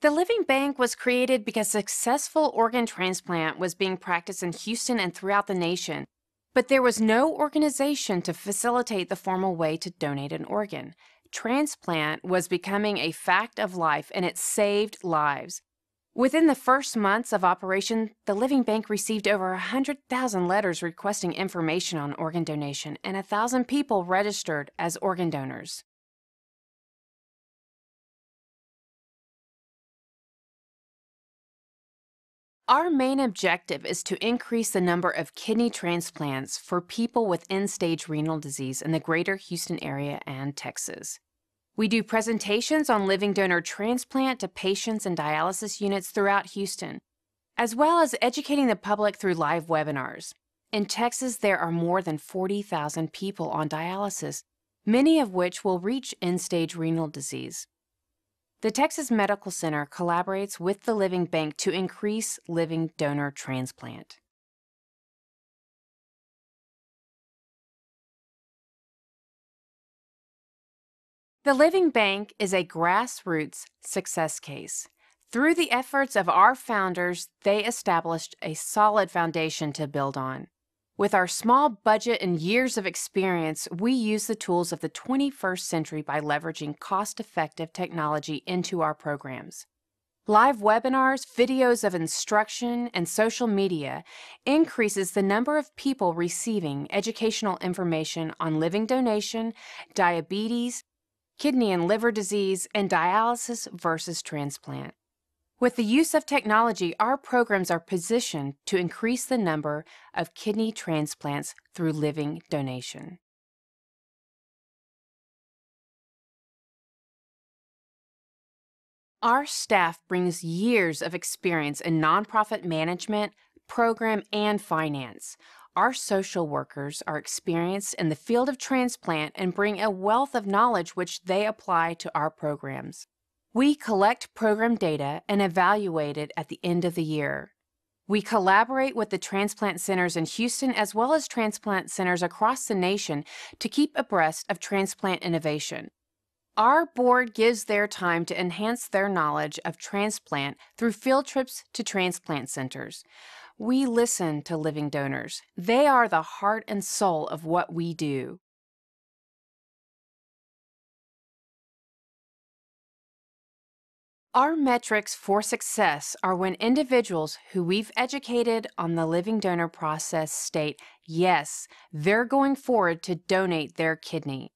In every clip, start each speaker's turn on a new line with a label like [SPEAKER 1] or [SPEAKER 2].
[SPEAKER 1] The Living Bank was created because successful organ transplant was being practiced in Houston and throughout the nation, but there was no organization to facilitate the formal way to donate an organ. Transplant was becoming a fact of life, and it saved lives. Within the first months of operation, the Living Bank received over 100,000 letters requesting information on organ donation, and 1,000 people registered as organ donors. Our main objective is to increase the number of kidney transplants for people with end-stage renal disease in the greater Houston area and Texas. We do presentations on living donor transplant to patients in dialysis units throughout Houston, as well as educating the public through live webinars. In Texas, there are more than 40,000 people on dialysis, many of which will reach end-stage renal disease. The Texas Medical Center collaborates with the Living Bank to increase living donor transplant. The Living Bank is a grassroots success case. Through the efforts of our founders, they established a solid foundation to build on. With our small budget and years of experience, we use the tools of the 21st century by leveraging cost-effective technology into our programs. Live webinars, videos of instruction, and social media increases the number of people receiving educational information on living donation, diabetes, kidney and liver disease, and dialysis versus transplant. With the use of technology, our programs are positioned to increase the number of kidney transplants through living donation. Our staff brings years of experience in nonprofit management, program, and finance. Our social workers are experienced in the field of transplant and bring a wealth of knowledge which they apply to our programs. We collect program data and evaluate it at the end of the year. We collaborate with the transplant centers in Houston as well as transplant centers across the nation to keep abreast of transplant innovation. Our board gives their time to enhance their knowledge of transplant through field trips to transplant centers. We listen to living donors. They are the heart and soul of what we do. Our metrics for success are when individuals who we've educated on the living donor process state, yes, they're going forward to donate their kidney.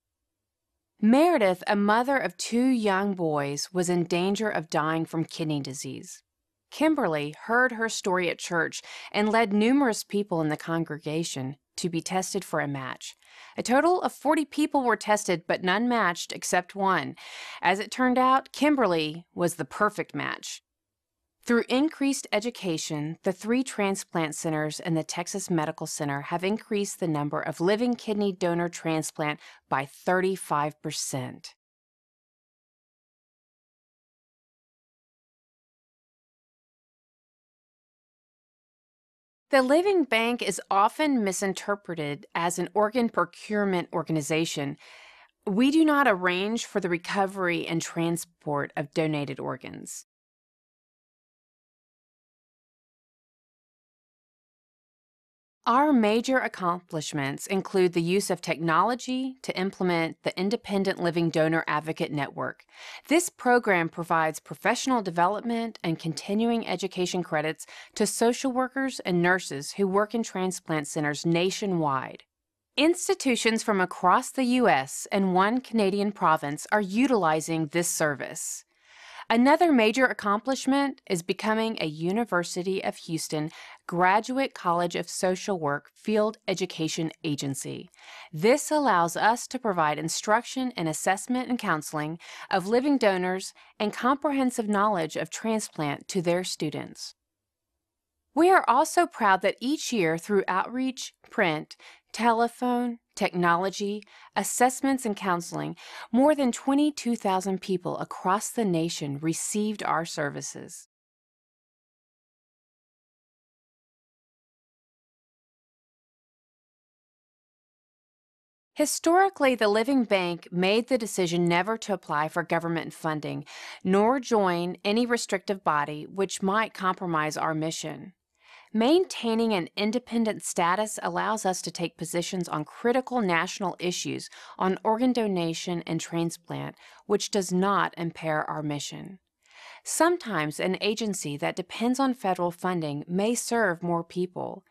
[SPEAKER 1] Meredith, a mother of two young boys, was in danger of dying from kidney disease. Kimberly heard her story at church and led numerous people in the congregation to be tested for a match. A total of 40 people were tested, but none matched except one. As it turned out, Kimberly was the perfect match. Through increased education, the 3 transplant centers and the Texas Medical Center have increased the number of living kidney donor transplant by 35%. The Living Bank is often misinterpreted as an organ procurement organization. We do not arrange for the recovery and transport of donated organs. Our major accomplishments include the use of technology to implement the Independent Living Donor Advocate Network. This program provides professional development and continuing education credits to social workers and nurses who work in transplant centers nationwide. Institutions from across the U.S. and one Canadian province are utilizing this service. Another major accomplishment is becoming a University of Houston Graduate College of Social Work field education agency. This allows us to provide instruction and assessment and counseling of living donors and comprehensive knowledge of transplant to their students. We are also proud that each year through outreach, print, telephone, technology, assessments, and counseling, more than 22,000 people across the nation received our services. Historically, the Living Bank made the decision never to apply for government funding, nor join any restrictive body which might compromise our mission. Maintaining an independent status allows us to take positions on critical national issues on organ donation and transplant, which does not impair our mission. Sometimes an agency that depends on federal funding may serve more people.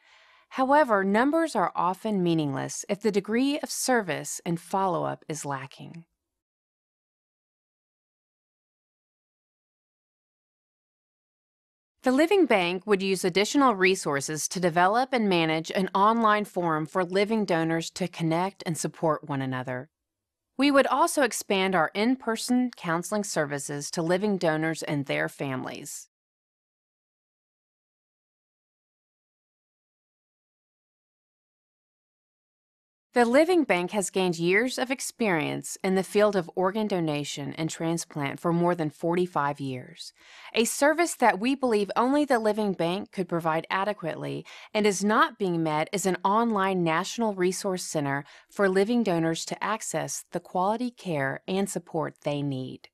[SPEAKER 1] However, numbers are often meaningless if the degree of service and follow up is lacking. The Living Bank would use additional resources to develop and manage an online forum for living donors to connect and support one another. We would also expand our in person counseling services to living donors and their families. The Living Bank has gained years of experience in the field of organ donation and transplant for more than 45 years, a service that we believe only the Living Bank could provide adequately and is not being met as an online national resource center for living donors to access the quality care and support they need.